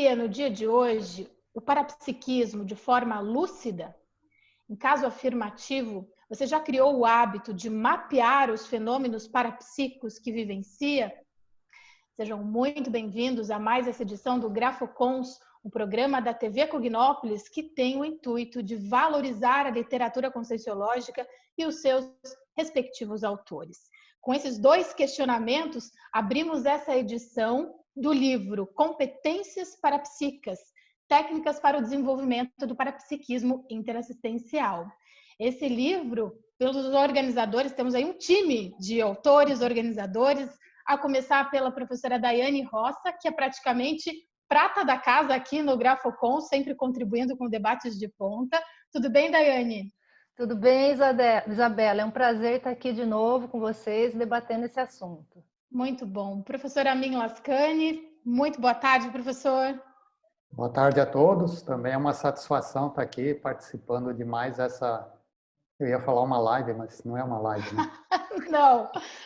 vivencia no dia de hoje o parapsiquismo de forma lúcida? Em caso afirmativo, você já criou o hábito de mapear os fenômenos parapsíquicos que vivencia? Sejam muito bem-vindos a mais essa edição do Grafocons, um programa da TV Cognópolis que tem o intuito de valorizar a literatura conscienciológica e os seus respectivos autores. Com esses dois questionamentos, abrimos essa edição do livro Competências Parapsíquicas, Técnicas para o Desenvolvimento do Parapsiquismo Interassistencial. Esse livro, pelos organizadores, temos aí um time de autores, organizadores, a começar pela professora Daiane Roça, que é praticamente prata da casa aqui no Grafocon, sempre contribuindo com debates de ponta. Tudo bem, Daiane? Tudo bem, Isabela? É um prazer estar aqui de novo com vocês, debatendo esse assunto. Muito bom. Professor Amin Lascani, muito boa tarde, professor. Boa tarde a todos. Também é uma satisfação estar aqui participando de mais essa... Eu ia falar uma live, mas não é uma live, né?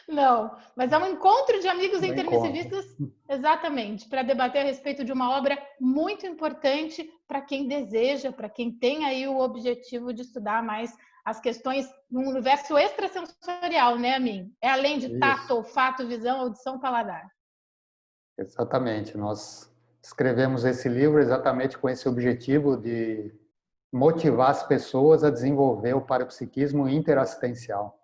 Não. Mas é um encontro de amigos intermissivistas, encontro. Exatamente, para debater a respeito de uma obra muito importante para quem deseja, para quem tem aí o objetivo de estudar mais as questões no universo extrasensorial, né, Amin? É além de tato, olfato, visão, audição, paladar. Exatamente. Nós escrevemos esse livro exatamente com esse objetivo de motivar as pessoas a desenvolver o parapsiquismo interassistencial.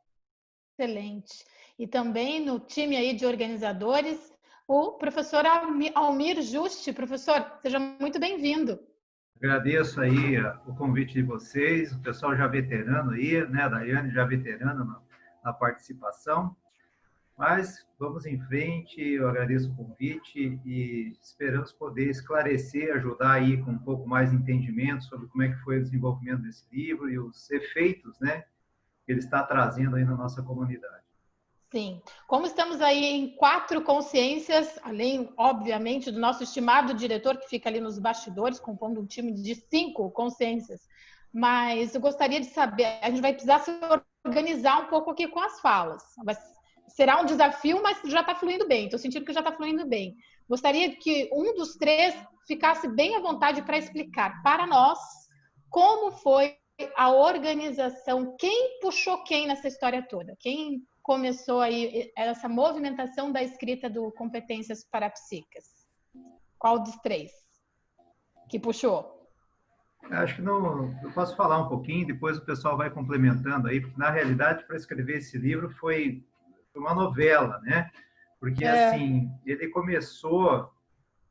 Excelente. E também no time aí de organizadores, o professor Almir Juste. Professor, seja muito bem-vindo. Agradeço aí o convite de vocês, o pessoal já veterano aí, né, a Daiane já veterana na participação. Mas vamos em frente, eu agradeço o convite e esperamos poder esclarecer, ajudar aí com um pouco mais de entendimento sobre como é que foi o desenvolvimento desse livro e os efeitos, né, que ele está trazendo aí na nossa comunidade. Sim. Como estamos aí em 4 consciências, além, obviamente, do nosso estimado diretor que fica ali nos bastidores, compondo um time de 5 consciências, mas eu gostaria de saber, a gente vai precisar se organizar um pouco aqui com as falas. Será um desafio, mas já está fluindo bem. Estou sentindo que já está fluindo bem. Gostaria que um dos 3 ficasse bem à vontade para explicar para nós como foi a organização, quem puxou quem nessa história toda, quem começou aí essa movimentação da escrita do Competências Parapsíquicas. Qual dos 3 que puxou? Acho que não, eu posso falar um pouquinho, depois o pessoal vai complementando aí, porque na realidade para escrever esse livro foi uma novela, né? Porque assim, ele começou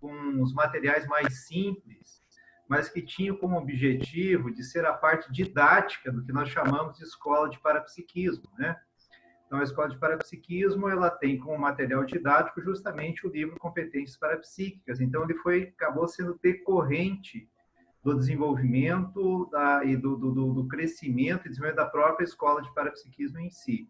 com os materiais mais simples, mas que tinham como objetivo de ser a parte didática do que nós chamamos de escola de parapsiquismo, né? Então, a escola de parapsiquismo, ela tem como material didático justamente o livro Competências Parapsíquicas. Então, ele acabou sendo decorrente do desenvolvimento e do crescimento e desenvolvimento da própria escola de parapsiquismo em si.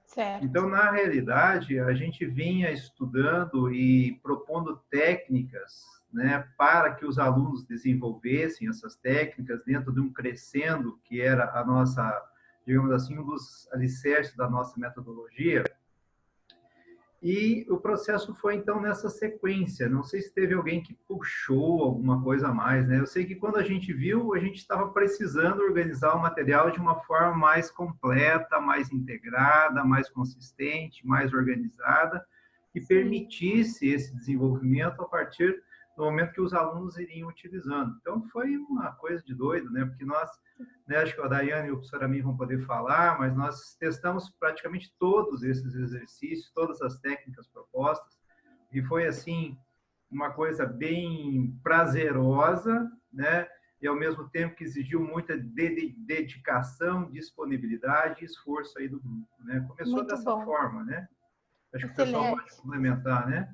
Certo. Então, na realidade, a gente vinha estudando e propondo técnicas, né, para que os alunos desenvolvessem essas técnicas dentro de um crescendo, que era a nossa, digamos assim, um dos alicerces da nossa metodologia. E o processo foi, então, nessa sequência. Não sei se teve alguém que puxou alguma coisa a mais, né? Eu sei que quando a gente viu, a gente estava precisando organizar o material de uma forma mais completa, mais integrada, mais consistente, mais organizada, que permitisse esse desenvolvimento a partir do momento que os alunos iriam utilizando. Então, foi uma coisa de doido, né? Porque nós, né, acho que a Daiane e o professor Amin vão poder falar, mas nós testamos praticamente todos esses exercícios, todas as técnicas propostas, e foi, assim, uma coisa bem prazerosa, né? E, ao mesmo tempo, que exigiu muita dedicação, disponibilidade e esforço aí do grupo, né? Começou Muito dessa bom. forma, né? Acho que o Excelente. pessoal pode complementar, né?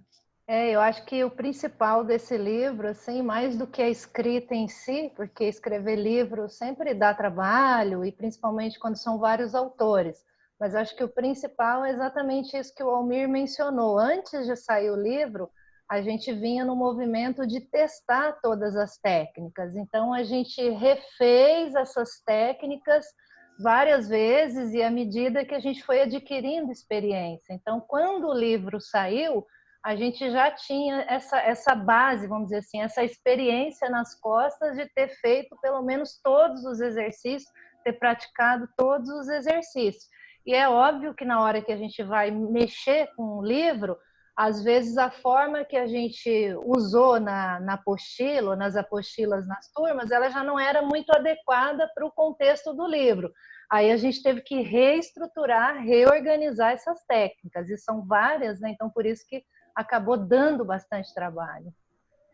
Eu acho que o principal desse livro, assim, mais do que a escrita em si, porque escrever livro sempre dá trabalho, e principalmente quando são vários autores, mas acho que o principal é exatamente isso que o Almir mencionou. Antes de sair o livro, a gente vinha no movimento de testar todas as técnicas, então a gente refez essas técnicas várias vezes e à medida que a gente foi adquirindo experiência. Então, quando o livro saiu, a gente já tinha essa base, vamos dizer assim, essa experiência nas costas de ter feito pelo menos todos os exercícios, ter praticado todos os exercícios. E é óbvio que na hora que a gente vai mexer com o livro, às vezes a forma que a gente usou na apostila, nas apostilas nas turmas, ela já não era muito adequada para o contexto do livro. Aí a gente teve que reestruturar, reorganizar essas técnicas, e são várias, né? Então por isso que acabou dando bastante trabalho.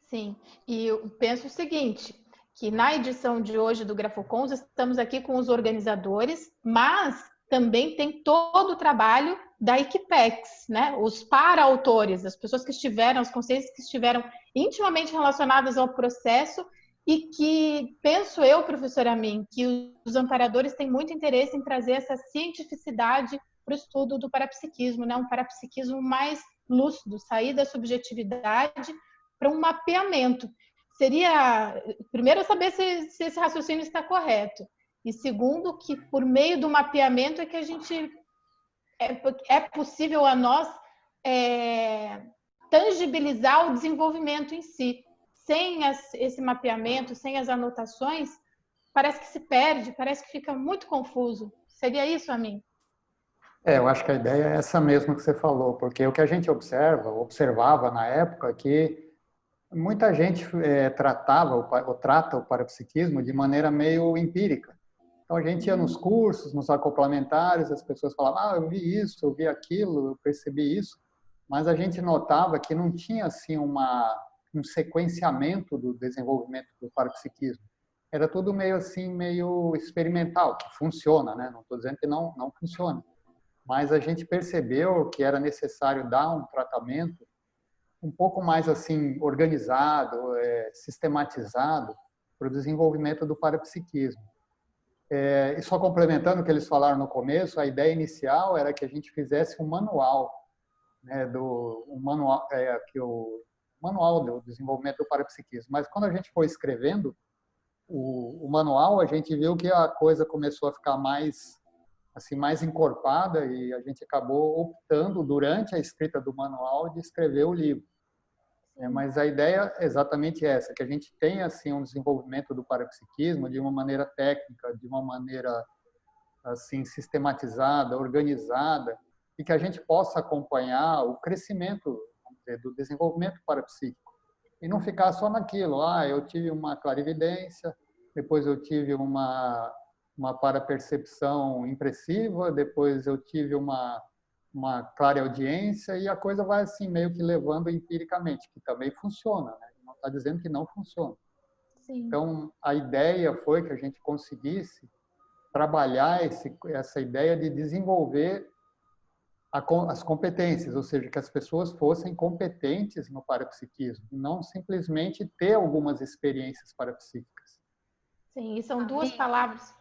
Sim, e eu penso o seguinte, que na edição de hoje do Grafocons estamos aqui com os organizadores, mas também tem todo o trabalho da Equipex, né? Os para-autores, as pessoas que estiveram, os conselheiros que estiveram intimamente relacionados ao processo e que, penso eu, professora Amin, que os amparadores têm muito interesse em trazer essa cientificidade para o estudo do parapsiquismo, né? Um parapsiquismo mais lúcido, sair da subjetividade para um mapeamento. Seria, primeiro, saber se esse raciocínio está correto. E segundo, que por meio do mapeamento é que a gente é possível a nós tangibilizar o desenvolvimento em si. Sem esse mapeamento, sem as anotações, parece que se perde, parece que fica muito confuso. Seria isso, Amin? Eu acho que a ideia é essa mesma que você falou, porque o que a gente observava na época, que muita gente trata o parapsiquismo de maneira meio empírica. Então a gente ia nos cursos, nos acoplamentares, as pessoas falavam, eu vi isso, eu vi aquilo, eu percebi isso, mas a gente notava que não tinha assim um sequenciamento do desenvolvimento do parapsiquismo. Era tudo meio assim, meio experimental, que funciona, né? Não estou dizendo que não funciona. Mas a gente percebeu que era necessário dar um tratamento um pouco mais assim organizado, sistematizado para o desenvolvimento do parapsiquismo. E só complementando o que eles falaram no começo, a ideia inicial era que a gente fizesse um manual, né, manual do desenvolvimento do parapsiquismo. Mas quando a gente foi escrevendo o manual, a gente viu que a coisa começou a ficar mais encorpada e a gente acabou optando, durante a escrita do manual, de escrever o livro. Mas a ideia é exatamente essa, que a gente tenha assim, um desenvolvimento do parapsiquismo de uma maneira técnica, de uma maneira assim, sistematizada, organizada, e que a gente possa acompanhar o crescimento, vamos dizer, do desenvolvimento parapsíquico. E não ficar só naquilo, eu tive uma clarividência, depois eu tive uma parapercepção impressiva, depois eu tive uma clareaudiência, e a coisa vai assim meio que levando empiricamente, que também funciona, né? Não está dizendo que não funciona. Sim. Então, a ideia foi que a gente conseguisse trabalhar essa ideia de desenvolver as competências, ou seja, que as pessoas fossem competentes no parapsiquismo, não simplesmente ter algumas experiências parapsíquicas. Sim, e são duas palavras.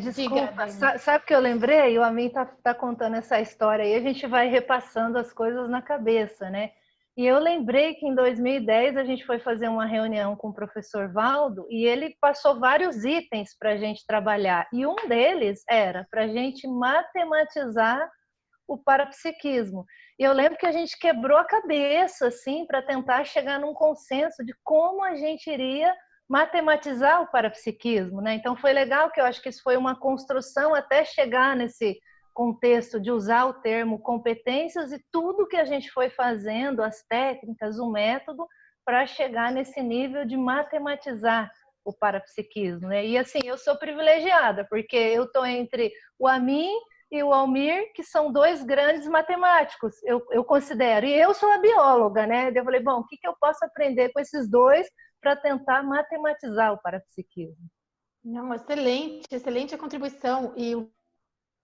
Desculpa, sabe o que eu lembrei? O Amin tá contando essa história aí, a gente vai repassando as coisas na cabeça, né? E eu lembrei que em 2010 a gente foi fazer uma reunião com o professor Valdo e ele passou vários itens para a gente trabalhar. E um deles era para a gente matematizar o parapsiquismo. E eu lembro que a gente quebrou a cabeça assim para tentar chegar num consenso de como a gente iria matematizar o parapsiquismo, né? Então foi legal, que eu acho que isso foi uma construção até chegar nesse contexto de usar o termo competências, e tudo que a gente foi fazendo, as técnicas, o método, para chegar nesse nível de matematizar o parapsiquismo, né? E assim, eu sou privilegiada, porque eu estou entre o Amin e o Almir, que são dois grandes matemáticos, eu considero. E eu sou a bióloga, né? Eu falei, bom, o que eu posso aprender com esses dois para tentar matematizar o parapsiquismo? Não, excelente a contribuição. E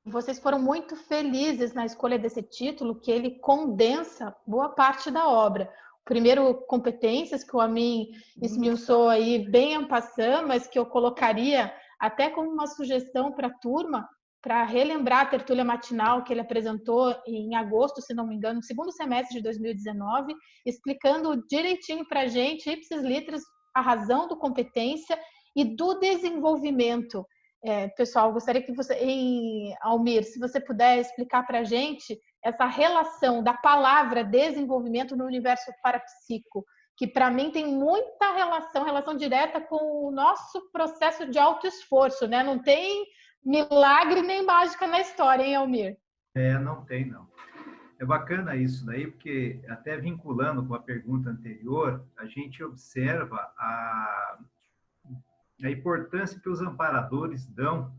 vocês foram muito felizes na escolha desse título, que ele condensa boa parte da obra. Primeiro, competências, que o Amin esmiuçou aí bem en passant, mas que eu colocaria até como uma sugestão para a turma, para relembrar a tertúlia matinal que ele apresentou em agosto, se não me engano, no segundo semestre de 2019, explicando direitinho para a gente, ipsis literis, a razão do competência e do desenvolvimento. Pessoal, gostaria que você, Almir, se você puder explicar para a gente essa relação da palavra desenvolvimento no universo parapsíquico, que para mim tem muita relação direta com o nosso processo de autoesforço, né? Não tem milagre nem mágica na história, hein, Almir? Não tem, não. É bacana isso daí, porque até vinculando com a pergunta anterior, a gente observa a importância que os amparadores dão,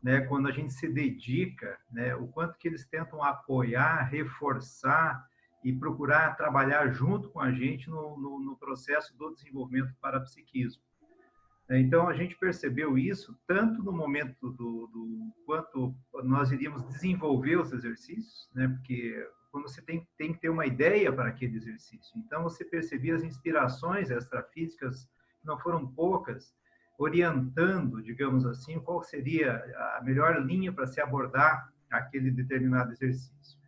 né, quando a gente se dedica, né, o quanto que eles tentam apoiar, reforçar e procurar trabalhar junto com a gente no processo do desenvolvimento do parapsiquismo. Então, a gente percebeu isso tanto no momento do quanto nós iríamos desenvolver os exercícios, né, porque quando você tem que ter uma ideia para aquele exercício. Então, você percebia as inspirações extrafísicas, não foram poucas, orientando, digamos assim, qual seria a melhor linha para se abordar aquele determinado exercício.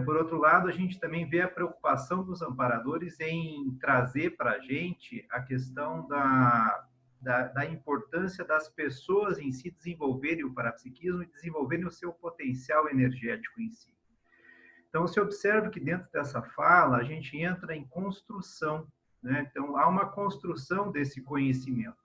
Por outro lado, a gente também vê a preocupação dos amparadores em trazer para a gente a questão da importância das pessoas em si desenvolverem o parapsiquismo e desenvolverem o seu potencial energético em si. Então, você observa que dentro dessa fala, a gente entra em construção, né? Então, há uma construção desse conhecimento.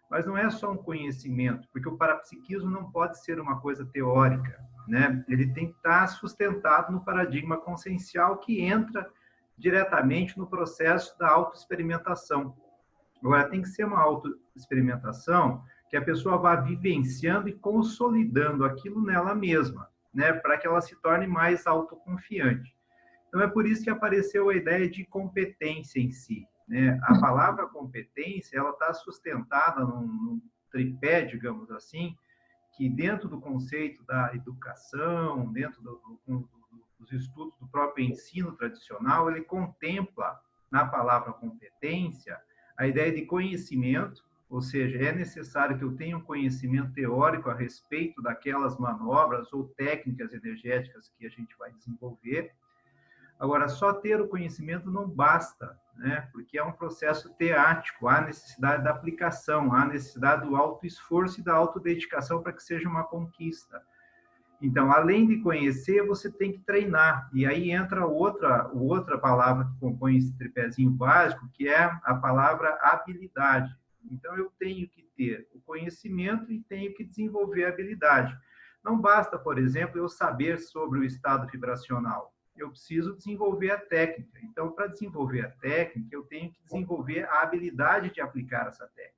Mas não é só um conhecimento, porque o parapsiquismo não pode ser uma coisa teórica, né? Ele tem que estar sustentado no paradigma consciencial que entra diretamente no processo da autoexperimentação. Agora, tem que ser uma autoexperimentação que a pessoa vá vivenciando e consolidando aquilo nela mesma, né? Para que ela se torne mais autoconfiante. Então, é por isso que apareceu a ideia de competência em si, né? A palavra competência, ela está sustentada num tripé, digamos assim, que dentro do conceito da educação, dentro dos estudos do próprio ensino tradicional, ele contempla na palavra competência a ideia de conhecimento, ou seja, é necessário que eu tenha um conhecimento teórico a respeito daquelas manobras ou técnicas energéticas que a gente vai desenvolver. Agora, só ter o conhecimento não basta, né? Porque é um processo teático, há necessidade da aplicação, há necessidade do autoesforço e da autodedicação para que seja uma conquista. Então, além de conhecer, você tem que treinar. E aí entra outra palavra que compõe esse tripézinho básico, que é a palavra habilidade. Então, eu tenho que ter o conhecimento e tenho que desenvolver a habilidade. Não basta, por exemplo, eu saber sobre o estado vibracional. Eu preciso desenvolver a técnica. Então, para desenvolver a técnica, eu tenho que desenvolver a habilidade de aplicar essa técnica,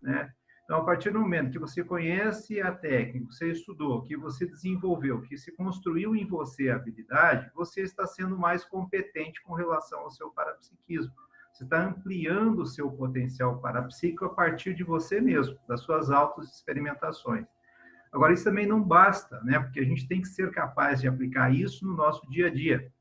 né? Então, a partir do momento que você conhece a técnica, você estudou, que você desenvolveu, que se construiu em você a habilidade, você está sendo mais competente com relação ao seu parapsiquismo. Você está ampliando o seu potencial parapsíquico a partir de você mesmo, das suas autoexperimentações. Agora, isso também não basta, né? Porque a gente tem que ser capaz de aplicar isso no nosso dia a dia.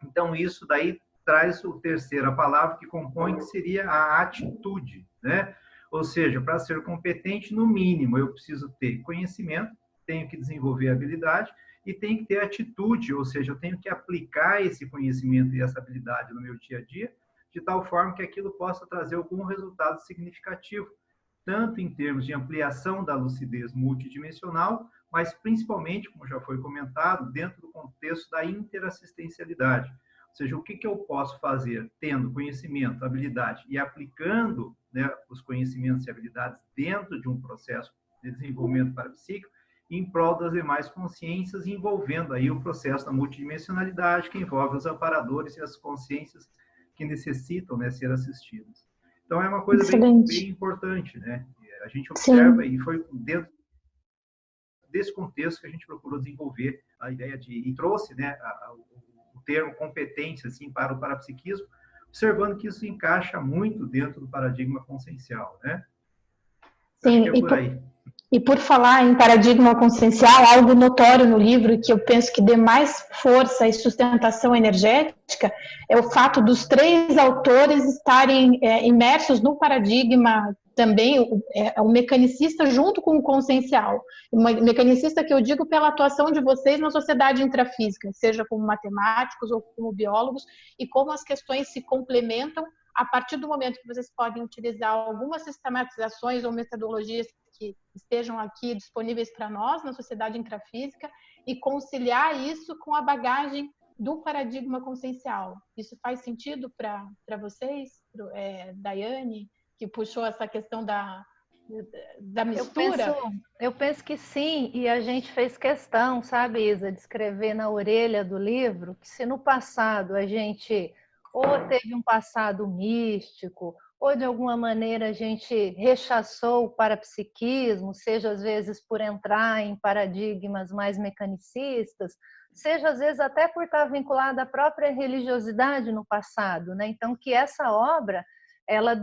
Então, isso daí traz a terceira palavra que compõe, que seria a atitude, né? Ou seja, para ser competente, no mínimo, eu preciso ter conhecimento, tenho que desenvolver habilidade e tenho que ter atitude, ou seja, eu tenho que aplicar esse conhecimento e essa habilidade no meu dia a dia, de tal forma que aquilo possa trazer algum resultado significativo, tanto em termos de ampliação da lucidez multidimensional, mas principalmente, como já foi comentado, dentro do contexto da interassistencialidade. Ou seja, o que eu posso fazer tendo conhecimento, habilidade e aplicando, né, os conhecimentos e habilidades dentro de um processo de desenvolvimento parapsíquico em prol das demais consciências, envolvendo aí o processo da multidimensionalidade, que envolve os amparadores e as consciências que necessitam, né, ser assistidas. Então, é uma coisa bem importante, né? A gente observa, sim, e foi dentro desse contexto que a gente procurou desenvolver a ideia e trouxe, né, o termo competência assim, para o parapsiquismo, observando que isso encaixa muito dentro do paradigma consciencial, né? Sim, é por aí. E por falar em paradigma consciencial, algo notório no livro que eu penso que dê mais força e sustentação energética é o fato dos três autores estarem imersos no paradigma também, o mecanicista junto com o consciencial. O mecanicista que eu digo pela atuação de vocês na sociedade intrafísica, seja como matemáticos ou como biólogos, e como as questões se complementam a partir do momento que vocês podem utilizar algumas sistematizações ou metodologias que estejam aqui disponíveis para nós na sociedade intrafísica e conciliar isso com a bagagem do paradigma consciencial. Isso faz sentido para vocês, Daiane, que puxou essa questão da mistura? Eu penso que sim, e a gente fez questão, sabe, Isa, de escrever na orelha do livro que se no passado a gente ou teve um passado místico, ou de alguma maneira a gente rechaçou o parapsiquismo, seja às vezes por entrar em paradigmas mais mecanicistas, seja às vezes até por estar vinculada à própria religiosidade no passado, né? Então que essa obra ela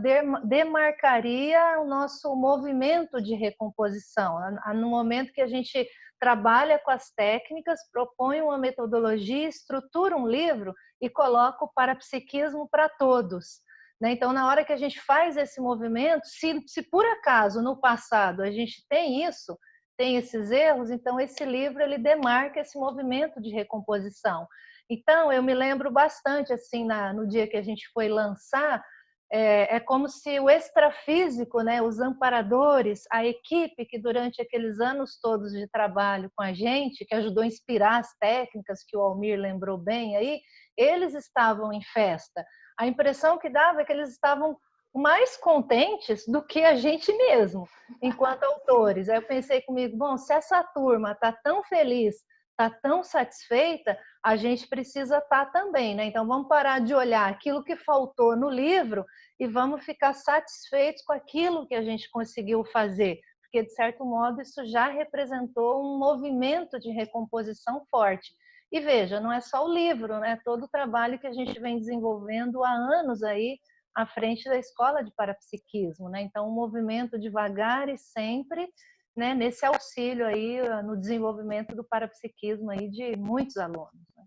demarcaria o nosso movimento de recomposição. No momento que a gente trabalha com as técnicas, propõe uma metodologia, estrutura um livro e coloca o parapsiquismo para todos. Então, na hora que a gente faz esse movimento, se por acaso no passado a gente tem isso, tem esses erros, então esse livro ele demarca esse movimento de recomposição. Então, eu me lembro bastante, assim, no dia que a gente foi lançar, é como se o extrafísico, né, os amparadores, a equipe que durante aqueles anos todos de trabalho com a gente, que ajudou a inspirar as técnicas que o Almir lembrou bem aí, eles estavam em festa. A impressão que dava é que eles estavam mais contentes do que a gente mesmo, enquanto autores. Aí eu pensei comigo, bom, se essa turma está tão feliz, está tão satisfeita, a gente precisa estar também, né? Então vamos parar de olhar aquilo que faltou no livro e vamos ficar satisfeitos com aquilo que a gente conseguiu fazer, porque de certo modo isso já representou um movimento de recomposição forte. E veja, não é só o livro, né? Todo o trabalho que a gente vem desenvolvendo há anos aí à frente da escola de parapsiquismo, né? Então um movimento devagar e sempre, né, nesse auxílio aí no desenvolvimento do parapsiquismo aí de muitos alunos. Né?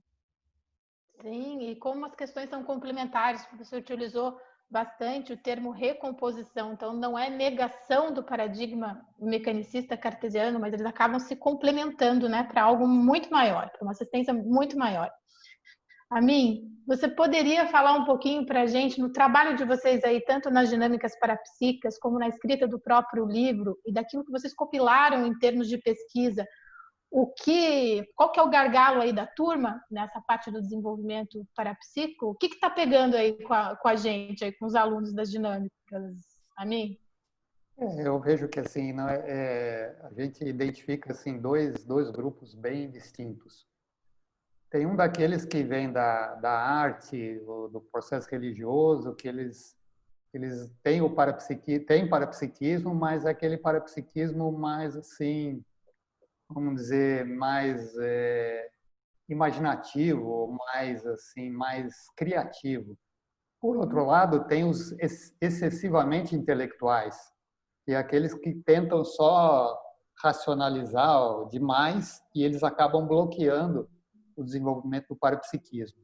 Sim, e como as questões são complementares, o professor utilizou bastante o termo recomposição, então não é negação do paradigma mecanicista cartesiano, mas eles acabam se complementando, né, para algo muito maior, para uma assistência muito maior. Amin, você poderia falar um pouquinho para a gente, no trabalho de vocês aí, tanto nas dinâmicas parapsíquicas, como na escrita do próprio livro, e daquilo que vocês compilaram em termos de pesquisa, qual que é o gargalo aí da turma, nessa parte do desenvolvimento parapsíquico? O que está pegando aí com a gente, aí, com os alunos das dinâmicas, Amin? Eu vejo que assim, a gente identifica assim, dois grupos bem distintos. Tem um daqueles que vem da arte, do processo religioso, que eles têm o parapsiquismo, mas é aquele parapsiquismo mais assim, vamos dizer, mais imaginativo, mais assim, mais criativo. Por outro lado, tem os excessivamente intelectuais, que é aqueles que tentam só racionalizar demais e eles acabam bloqueando o desenvolvimento do parapsiquismo.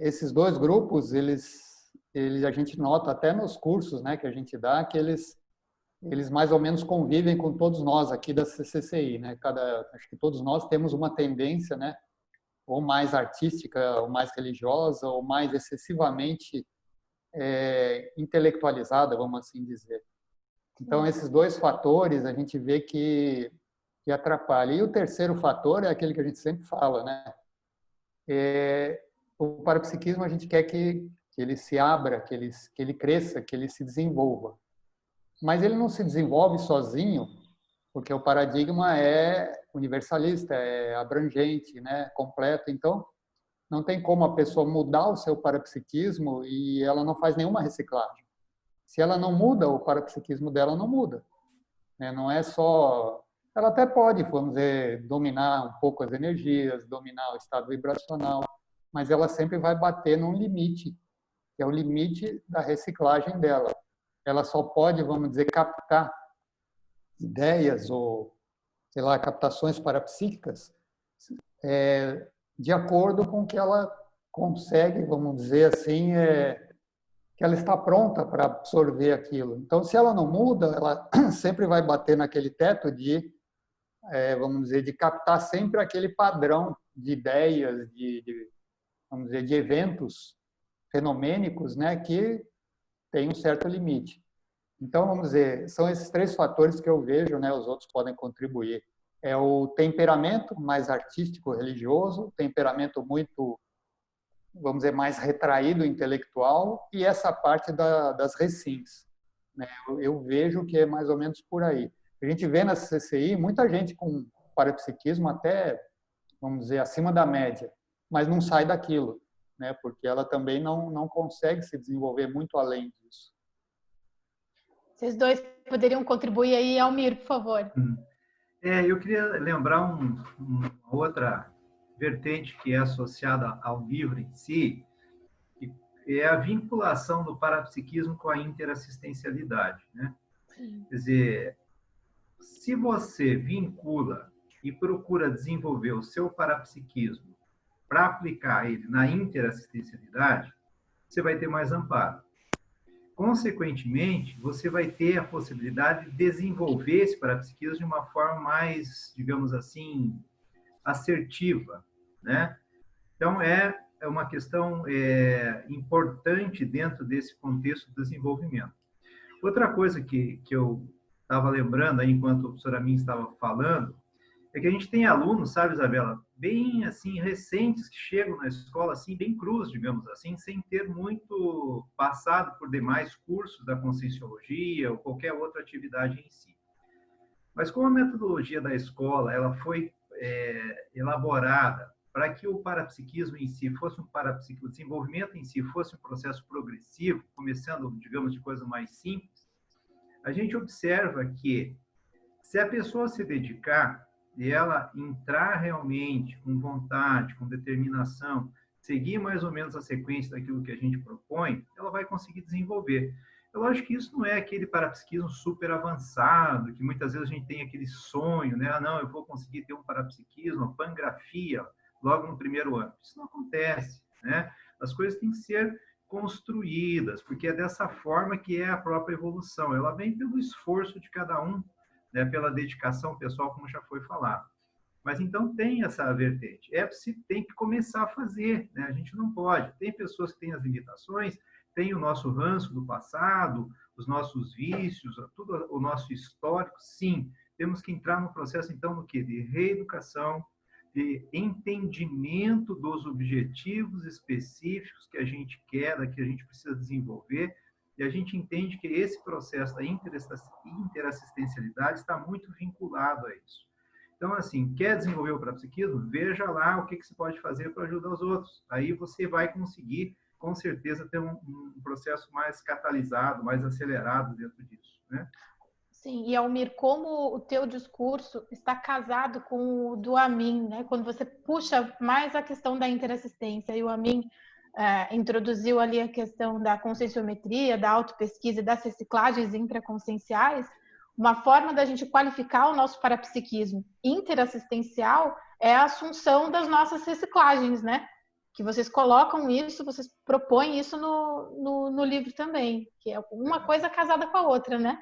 Esses dois grupos, a gente nota até nos cursos, né, que a gente dá, que eles mais ou menos convivem com todos nós aqui da CCCI, né? Acho que todos nós temos uma tendência, né, ou mais artística, ou mais religiosa, ou mais excessivamente intelectualizada, vamos assim dizer. Então, esses dois fatores a gente vê que atrapalha. E o terceiro fator é aquele que a gente sempre fala, né? O parapsiquismo a gente quer que ele se abra, que ele cresça, que ele se desenvolva. Mas ele não se desenvolve sozinho, porque o paradigma é universalista, é abrangente, né? Completo. Então, não tem como a pessoa mudar o seu parapsiquismo e ela não faz nenhuma reciclagem. Se ela não muda, o parapsiquismo dela não muda. Não é só... Ela até pode, vamos dizer, dominar um pouco as energias, dominar o estado vibracional, mas ela sempre vai bater num limite, que é o limite da reciclagem dela. Ela só pode, vamos dizer, captar ideias ou, sei lá, captações parapsíquicas de acordo com o que ela consegue, vamos dizer assim, que ela está pronta para absorver aquilo. Então, se ela não muda, ela sempre vai bater naquele teto de, vamos dizer, de captar sempre aquele padrão de ideias, vamos dizer, de eventos fenomênicos, né, que tem um certo limite. Então, vamos dizer, são esses três fatores que eu vejo, né, os outros podem contribuir. é o temperamento mais artístico, religioso, temperamento muito, vamos dizer, mais retraído, intelectual, e essa parte das recins, né? Eu vejo que é mais ou menos por aí. A gente vê na CCI muita gente com parapsiquismo até, vamos dizer, acima da média, mas não sai daquilo, né? Porque ela também não consegue se desenvolver muito além disso. Vocês dois poderiam contribuir aí, Almir, por favor. Eu queria lembrar uma outra vertente que é associada ao livro em si, que é a vinculação do parapsiquismo com a interassistencialidade, né? Quer dizer, se você vincula e procura desenvolver o seu parapsiquismo para aplicar ele na interassistencialidade, você vai ter mais amparo. Consequentemente, você vai ter a possibilidade de desenvolver esse parapsiquismo de uma forma mais, digamos assim, assertiva, né? Então, é uma questão importante dentro desse contexto de desenvolvimento. Outra coisa que eu estava lembrando aí, enquanto a professora Min estava falando, é que a gente tem alunos, sabe, Isabela, bem assim recentes que chegam na escola assim bem crus, digamos assim, sem ter muito passado por demais cursos da Conscienciologia ou qualquer outra atividade em si. Mas como a metodologia da escola ela foi elaborada para que o parapsiquismo em si fosse um parapsiquismo, o desenvolvimento em si fosse um processo progressivo, começando, digamos, de coisa mais simples, a gente observa que se a pessoa se dedicar e ela entrar realmente com vontade, com determinação, seguir mais ou menos a sequência daquilo que a gente propõe, ela vai conseguir desenvolver. É lógico que isso não é aquele parapsiquismo super avançado, que muitas vezes a gente tem aquele sonho, né? Ah, não, eu vou conseguir ter um parapsiquismo, uma pangrafia, logo no primeiro ano. Isso não acontece, né? As coisas têm que ser construídas, porque é dessa forma que é a própria evolução. Ela vem pelo esforço de cada um, né, pela dedicação pessoal, como já foi falado. Mas então tem essa vertente. Se tem que começar a fazer, né? A gente não pode. Tem pessoas que têm as limitações, tem o nosso ranço do passado, os nossos vícios, tudo o nosso histórico. Sim, temos que entrar no processo, então, do quê? De reeducação, de entendimento dos objetivos específicos que a gente quer, que a gente precisa desenvolver, e a gente entende que esse processo da interassistencialidade está muito vinculado a isso. Então, assim, quer desenvolver o parapsiquismo? Veja lá o que se pode fazer para ajudar os outros. Aí você vai conseguir, com certeza, ter um processo mais catalisado, mais acelerado dentro disso, né? Sim, e Almir, como o teu discurso está casado com o do Amin, né? Quando você puxa mais a questão da interassistência, e o Amin introduziu ali a questão da conscienciometria, da autopesquisa e das reciclagens intraconscienciais, uma forma da gente qualificar o nosso parapsiquismo interassistencial é a assunção das nossas reciclagens, né? Que vocês colocam isso, vocês propõem isso no livro também, que é uma coisa casada com a outra, né?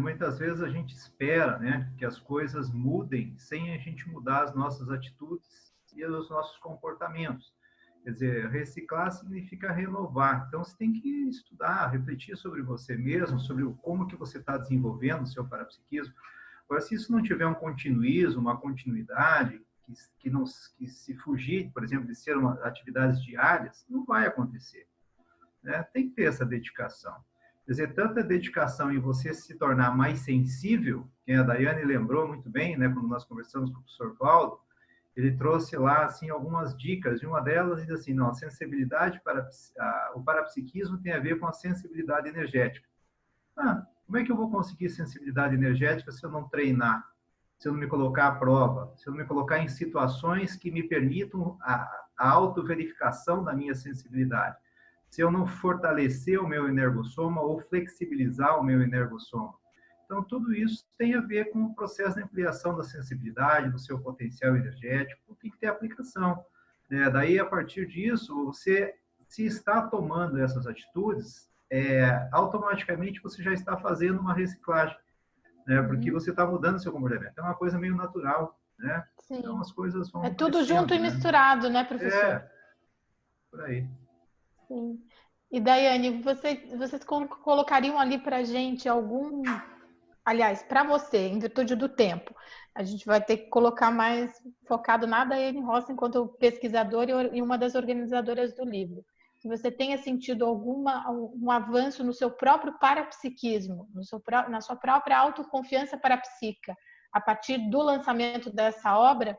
Muitas vezes a gente espera, né, que as coisas mudem sem a gente mudar as nossas atitudes e os nossos comportamentos. Quer dizer, reciclar significa renovar. Então, você tem que estudar, refletir sobre você mesmo, sobre como que você está desenvolvendo o seu parapsiquismo. Agora, se isso não tiver um continuismo, uma continuidade, que se fugir, por exemplo, de ser atividades diárias, não vai acontecer, né? Tem que ter essa dedicação. Quer dizer, tanta dedicação em você se tornar mais sensível, que a Daiane lembrou muito bem, né, quando nós conversamos com o professor Valdo, ele trouxe lá assim algumas dicas, e uma delas diz assim, não, a sensibilidade o parapsiquismo tem a ver com a sensibilidade energética. Como é que eu vou conseguir sensibilidade energética se eu não treinar, se eu não me colocar à prova, se eu não me colocar em situações que me permitam a autoverificação da minha sensibilidade, se eu não fortalecer o meu energossoma ou flexibilizar o meu energossoma? Então, tudo isso tem a ver com o processo de ampliação da sensibilidade, do seu potencial energético, tem que ter aplicação, né? Daí, a partir disso, você, se está tomando essas atitudes, automaticamente você já está fazendo uma reciclagem, né? Porque você está mudando o seu comportamento. É uma coisa meio natural, né? Sim. Então, as coisas vão tudo junto e misturado, né, professor? Por aí. Sim. E, Daiane, vocês colocariam ali para a gente aliás, para você, em virtude do tempo, a gente vai ter que colocar mais focado na Daiane Rossi enquanto pesquisadora e uma das organizadoras do livro. Se você tenha sentido um avanço no seu próprio parapsiquismo, na sua própria autoconfiança parapsíquica, a partir do lançamento dessa obra,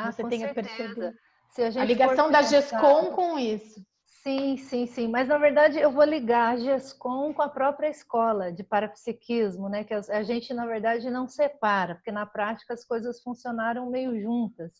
você tenha percebido Se a a gente ligação da GESCOM com isso. Sim, sim, sim. Mas, na verdade, eu vou ligar a GESCOM com a própria escola de parapsiquismo, né? Que a gente, na verdade, não separa, porque na prática as coisas funcionaram meio juntas.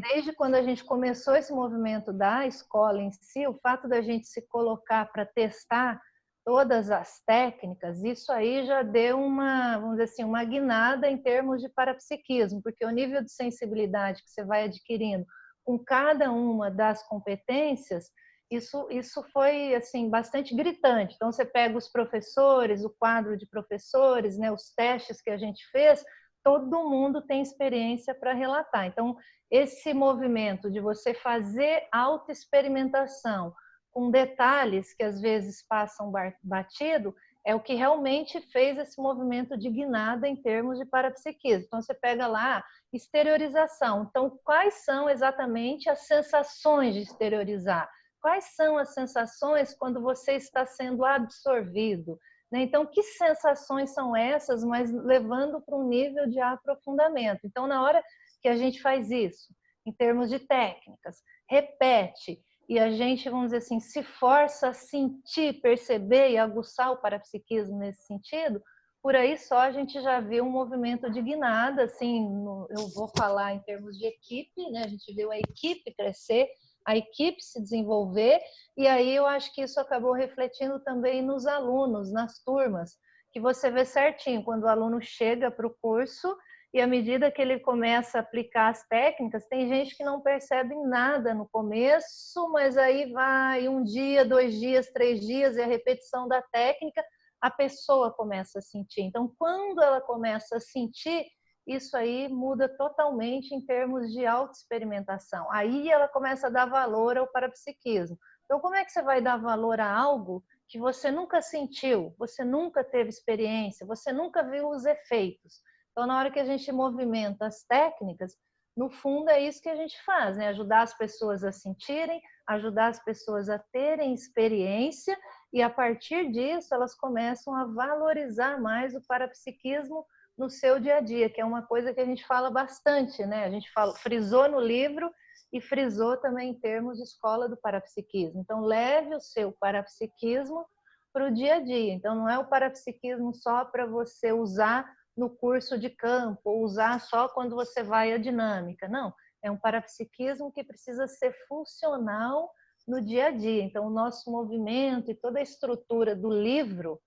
Desde quando a gente começou esse movimento da escola em si, o fato da gente se colocar para testar todas as técnicas, isso aí já deu uma, vamos dizer assim, uma guinada em termos de parapsiquismo, porque o nível de sensibilidade que você vai adquirindo com cada uma das competências, isso foi assim bastante gritante. Então você pega os professores, o quadro de professores, né, os testes que a gente fez, todo mundo tem experiência para relatar. Então esse movimento de você fazer autoexperimentação com detalhes que às vezes passam batido é o que realmente fez esse movimento de guinada em termos de parapsiquismo. Então você pega lá exteriorização. Então quais são exatamente as sensações de exteriorizar? Quais são as sensações quando você está sendo absorvido? Então, que sensações são essas, mas levando para um nível de aprofundamento? Então, na hora que a gente faz isso, em termos de técnicas, repete, e a gente, vamos dizer assim, se força a sentir, perceber e aguçar o parapsiquismo nesse sentido, por aí só a gente já vê um movimento de guinada, assim, eu vou falar em termos de equipe, né? A gente viu a equipe crescer, a equipe se desenvolver, e aí eu acho que isso acabou refletindo também nos alunos, nas turmas, que você vê certinho, quando o aluno chega para o curso, e à medida que ele começa a aplicar as técnicas, tem gente que não percebe nada no começo, mas aí vai 1 dia, 2 dias, 3 dias, e a repetição da técnica, a pessoa começa a sentir. Então, quando ela começa a sentir, isso aí muda totalmente em termos de autoexperimentação. Aí ela começa a dar valor ao parapsiquismo. Então, como é que você vai dar valor a algo que você nunca sentiu, você nunca teve experiência, você nunca viu os efeitos? Então, na hora que a gente movimenta as técnicas, no fundo é isso que a gente faz, né? Ajudar as pessoas a sentirem, ajudar as pessoas a terem experiência e, a partir disso, elas começam a valorizar mais o parapsiquismo no seu dia a dia, que é uma coisa que a gente fala bastante, né? A gente frisou no livro e frisou também em termos de escola do parapsiquismo. Então, leve o seu parapsiquismo para o dia a dia. Então, não é o parapsiquismo só para você usar no curso de campo, ou usar só quando você vai à dinâmica. Não, é um parapsiquismo que precisa ser funcional no dia a dia. Então, o nosso movimento e toda a estrutura do livro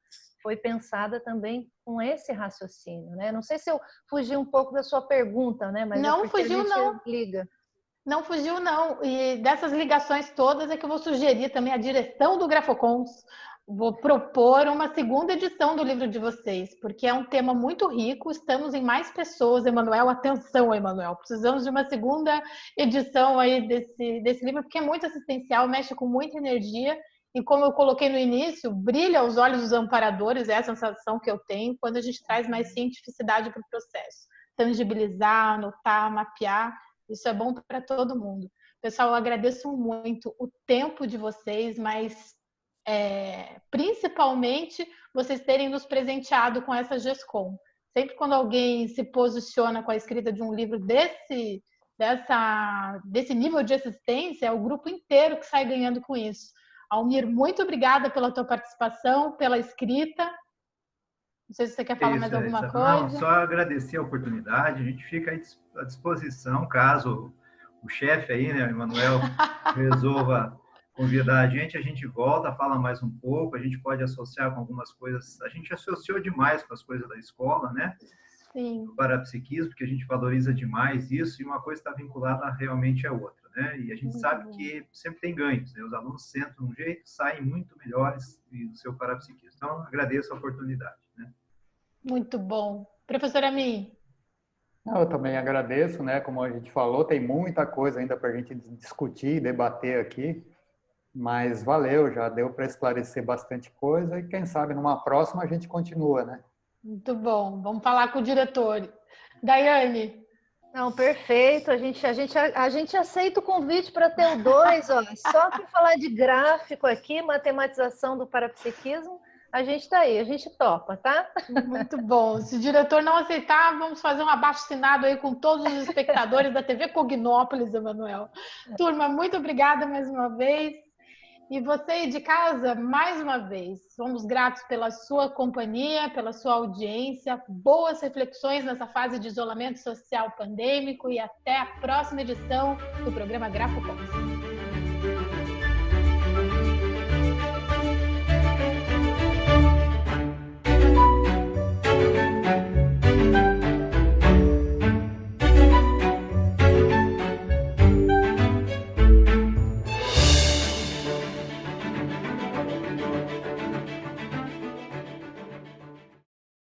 foi pensada também com esse raciocínio, né? Não sei se eu fugi um pouco da sua pergunta, né? Mas não é porque fugiu, a gente não. liga. Não fugiu, não. E dessas ligações todas é que eu vou sugerir também a direção do Grafocons. Vou propor uma segunda edição do livro de vocês, porque é um tema muito rico. Estamos em mais pessoas, Emanuel. Atenção, Emanuel. Precisamos de uma segunda edição aí desse livro, porque é muito assistencial, mexe com muita energia. E como eu coloquei no início, brilha aos olhos dos amparadores, é a sensação que eu tenho quando a gente traz mais cientificidade para o processo. Tangibilizar, anotar, mapear. Isso é bom para todo mundo. Pessoal, eu agradeço muito o tempo de vocês, mas principalmente vocês terem nos presenteado com essa GESCOM. Sempre quando alguém se posiciona com a escrita de um livro desse nível de assistência, é o grupo inteiro que sai ganhando com isso. Almir, muito obrigada pela tua participação, pela escrita. Não sei se você quer falar mais alguma coisa. Não, só agradecer a oportunidade. A gente fica à disposição, caso o chefe aí, né, Emanuel, resolva convidar a gente volta, fala mais um pouco, a gente pode associar com algumas coisas. A gente associou demais com as coisas da escola, né? Sim. O parapsiquismo, porque a gente valoriza demais isso, e uma coisa está vinculada realmente à outra, né? E a gente sabe que sempre tem ganhos, né? Os alunos sentam de um jeito, saem muito melhores do seu parapsiquismo. Então, agradeço a oportunidade, né? Muito bom. Professora Mi. Eu também agradeço, né? Como a gente falou, tem muita coisa ainda para a gente discutir e debater aqui, mas valeu, já deu para esclarecer bastante coisa e quem sabe numa próxima a gente continua, né? Muito bom. Vamos falar com o diretor. Daiane. Não, perfeito. A gente aceita o convite para ter o 2, ó. Só para falar de gráfico aqui, matematização do parapsiquismo, a gente está aí, a gente topa, tá? Muito bom. Se o diretor não aceitar, vamos fazer um abaixo-assinado aí com todos os espectadores da TV Cognópolis, Emanuel. Turma, muito obrigada mais uma vez. E você aí de casa, mais uma vez, somos gratos pela sua companhia, pela sua audiência. Boas reflexões nessa fase de isolamento social pandêmico e até a próxima edição do programa GrafoCons.